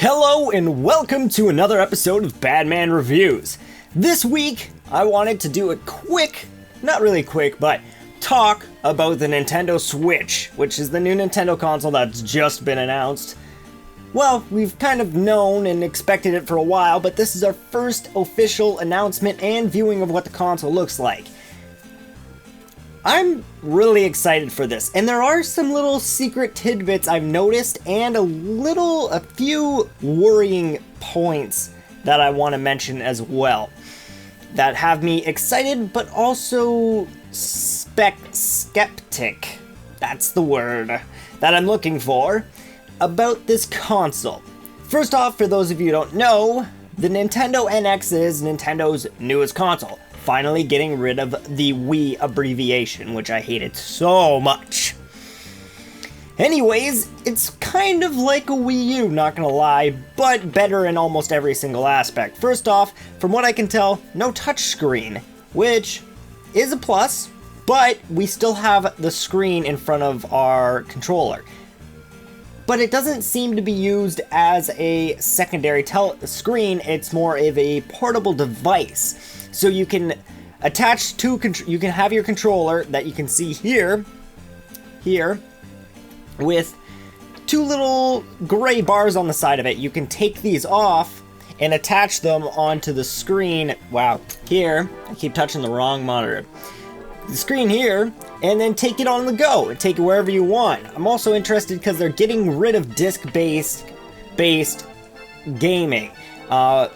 Hello and welcome to another episode of Badman Reviews. This week, I wanted to do a quick, not really quick, but talk about the Nintendo Switch, which is the new Nintendo console that's just been announced. Well, we've kind of known and expected it for a while, but this is our first official announcement and viewing of what the console looks like. I'm really excited for this, and there are some little secret tidbits I've noticed and a few worrying points that I want to mention as well that have me excited but also skeptic, that's the word that I'm looking for, about this console. First off, for those of you who don't know, the Nintendo NX is Nintendo's newest console. Finally getting rid of the Wii abbreviation, which I hated so much. Anyways, it's kind of like a Wii U, not gonna lie, but better in almost every single aspect. First off, from what I can tell, no touchscreen, which is a plus, but we still have the screen in front of our controller. But it doesn't seem to be used as a secondary screen, it's more of a portable device. So you can attach you can have your controller that you can see here, with two little gray bars on the side of it. You can take these off and attach them onto the screen. Wow, here, I keep touching the wrong monitor. The screen here, and then take it on the go and take it wherever you want. I'm also interested because they're getting rid of disc-based gaming,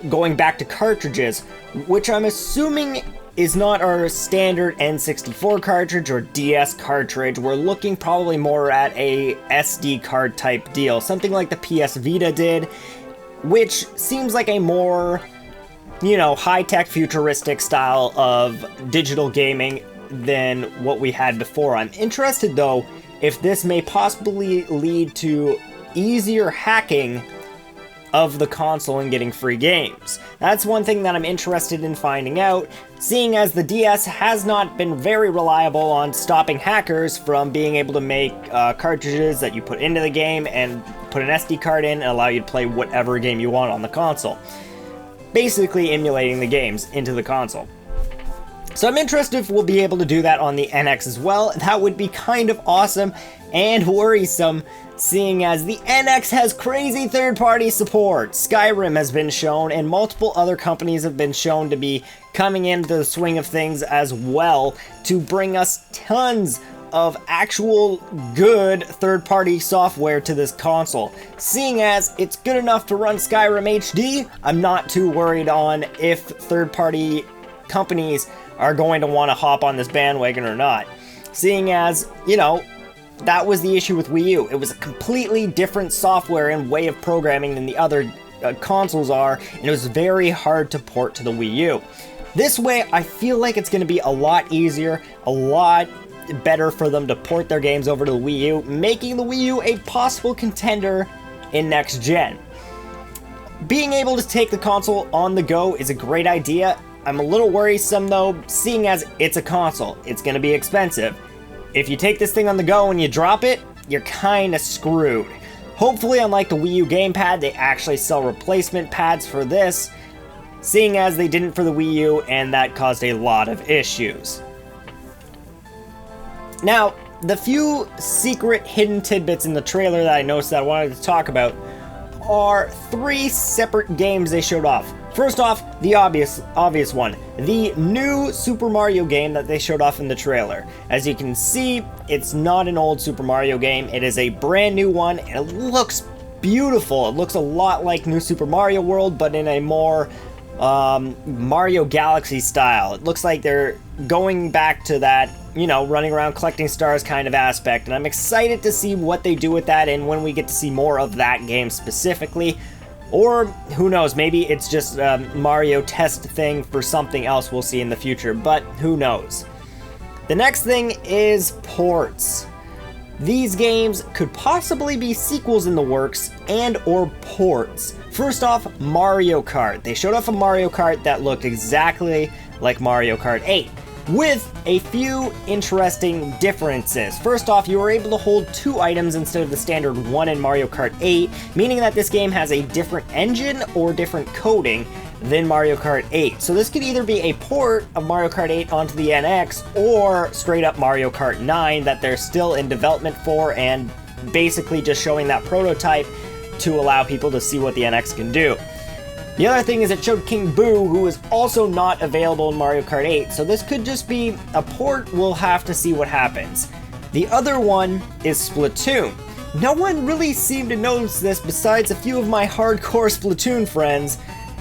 going back to cartridges, which I'm assuming is not our standard N64 cartridge or DS cartridge. We're looking probably more at a SD card type deal, something like the PS Vita did, which seems like a more, high-tech futuristic style of digital gaming than what we had before. I'm interested though if this may possibly lead to easier hacking of the console and getting free games. That's one thing that I'm interested in finding out, seeing as the DS has not been very reliable on stopping hackers from being able to make cartridges that you put into the game and put an SD card in and allow you to play whatever game you want on the console. Basically emulating the games into the console. So I'm interested if we'll be able to do that on the NX as well. That would be kind of awesome and worrisome, seeing as the NX has crazy third-party support. Skyrim has been shown, and multiple other companies have been shown to be coming into the swing of things as well to bring us tons of actual good third-party software to this console. Seeing as it's good enough to run Skyrim HD, I'm not too worried on if third-party companies are going to want to hop on this bandwagon or not. Seeing as, that was the issue with Wii U. It was a completely different software and way of programming than the other consoles are, and it was very hard to port to the Wii U. This way, I feel like it's going to be a lot easier, a lot better for them to port their games over to the Wii U, making the Wii U a possible contender in next gen. Being able to take the console on the go is a great idea. I'm a little worrisome though, seeing as it's a console. It's going to be expensive. If you take this thing on the go and you drop it, you're kind of screwed. Hopefully, unlike the Wii U gamepad, they actually sell replacement pads for this, seeing as they didn't for the Wii U, and that caused a lot of issues. Now, the few secret hidden tidbits in the trailer that I noticed that I wanted to talk about are 3 separate games they showed off. First off, the obvious one, the new Super Mario game that they showed off in the trailer. As you can see, it's not an old Super Mario game, it is a brand new one, and it looks beautiful. It looks a lot like New Super Mario World, but in a more Mario Galaxy style. It looks like they're going back to that, running around collecting stars kind of aspect, and I'm excited to see what they do with that and when we get to see more of that game specifically. Or, who knows, maybe it's just a Mario test thing for something else we'll see in the future, but who knows. The next thing is ports. These games could possibly be sequels in the works and or ports. First off, Mario Kart. They showed off a Mario Kart that looked exactly like Mario Kart 8. with a few interesting differences. First off, you were able to hold 2 items instead of the standard 1 in Mario Kart 8, meaning that this game has a different engine or different coding than Mario Kart 8. So this could either be a port of Mario Kart 8 onto the NX, or straight up Mario Kart 9 that they're still in development for, and basically just showing that prototype to allow people to see what the NX can do. The other thing is it showed King Boo, who is also not available in Mario Kart 8, so this could just be a port. We'll have to see what happens. The other one is Splatoon. No one really seemed to notice this besides a few of my hardcore Splatoon friends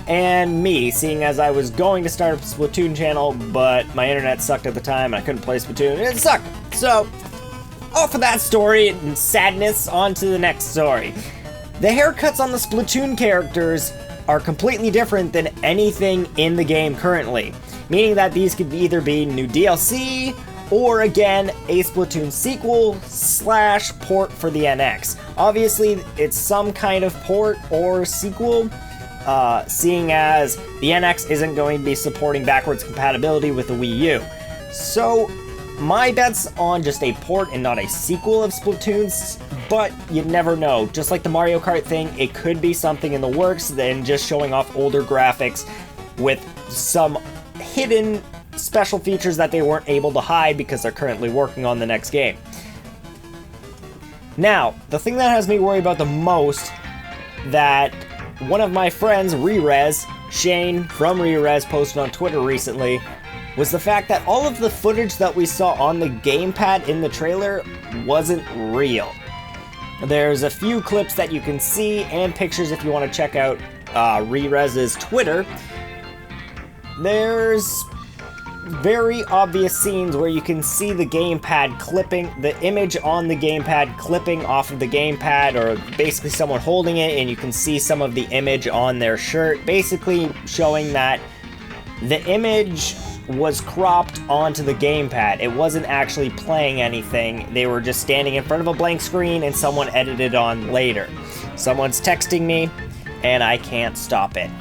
and me, seeing as I was going to start a Splatoon channel, but my internet sucked at the time and I couldn't play Splatoon, and it sucked. So, off of that story and sadness, on to the next story. The haircuts on the Splatoon characters are completely different than anything in the game currently, meaning that these could either be new DLC or again a Splatoon sequel / port for the NX. Obviously it's some kind of port or sequel, seeing as the NX isn't going to be supporting backwards compatibility with the Wii U. So my bet's on just a port and not a sequel of Splatoon's, but you never know. Just like the Mario Kart thing, it could be something in the works than just showing off older graphics with some hidden special features that they weren't able to hide because they're currently working on the next game. Now, the thing that has me worried about the most, that one of my friends, Rerez, Shane from Rerez, posted on Twitter recently, was the fact that all of the footage that we saw on the gamepad in the trailer wasn't real. There's a few clips that you can see and pictures if you want to check out Rerez's Twitter. There's very obvious scenes where you can see the gamepad clipping, the image on the gamepad clipping off of the gamepad, or basically someone holding it and you can see some of the image on their shirt, basically showing that the image was cropped onto the gamepad. It wasn't actually playing anything. They were just standing in front of a blank screen and someone edited on later. Someone's texting me and I can't stop it.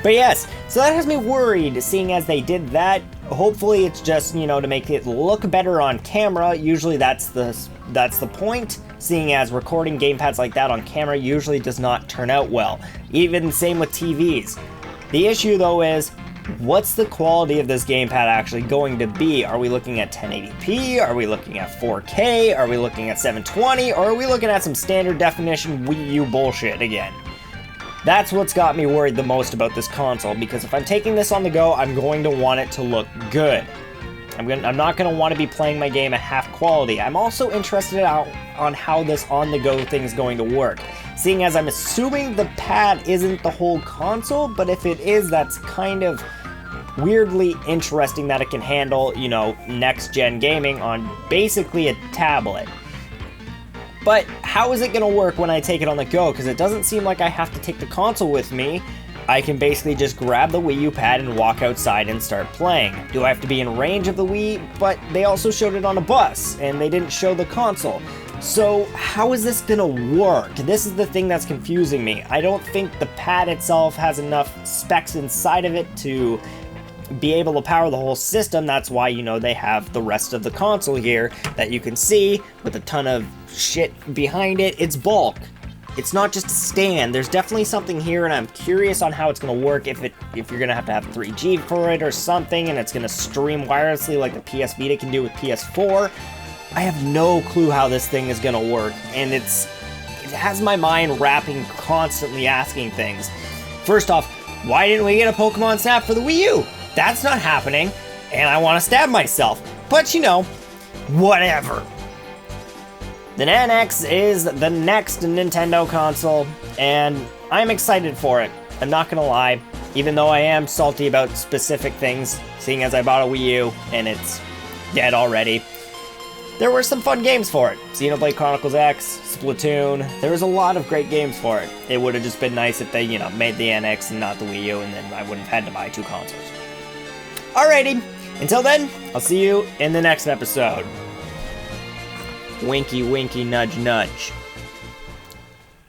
But yes, so that has me worried, seeing as they did that. Hopefully it's just, you know, to make it look better on camera. Usually that's the point, seeing as recording gamepads like that on camera usually does not turn out well. Even same with TVs. The issue though is, what's the quality of this gamepad actually going to be? Are we looking at 1080p? Are we looking at 4K? Are we looking at 720? Or are we looking at some standard definition Wii U bullshit again? That's what's got me worried the most about this console, because if I'm taking this on the go, I'm going to want it to look good. I'm not going to want to be playing my game at half quality. I'm also interested on how this on-the-go thing is going to work, seeing as I'm assuming the pad isn't the whole console, but if it is, that's kind of weirdly interesting that it can handle, you know, next-gen gaming on basically a tablet. But how is it going to work when I take it on the go? Because it doesn't seem like I have to take the console with me. I can basically just grab the Wii U pad and walk outside and start playing. Do I have to be in range of the Wii? But they also showed it on a bus, and they didn't show the console. So how is this gonna work? This is the thing that's confusing me. I don't think the pad itself has enough specs inside of it to be able to power the whole system. That's why, you know, they have the rest of the console here that you can see with a ton of shit behind it. It's bulk. It's not just a stand. There's definitely something here, and I'm curious on how it's going to work, if you're going to have 3G for it or something, and it's going to stream wirelessly like the PS Vita can do with PS4. I have no clue how this thing is going to work, and it has my mind wrapping, constantly asking things. First off, why didn't we get a Pokemon Snap for the Wii U? That's not happening, and I want to stab myself. But, you know, whatever. The NX is the next Nintendo console, and I'm excited for it. I'm not gonna lie, even though I am salty about specific things, seeing as I bought a Wii U, and it's dead already. There were some fun games for it. Xenoblade Chronicles X, Splatoon, there was a lot of great games for it. It would have just been nice if they, you know, made the NX and not the Wii U, and then I wouldn't have had to buy 2 consoles. Alrighty, until then, I'll see you in the next episode. Winky, winky, nudge, nudge.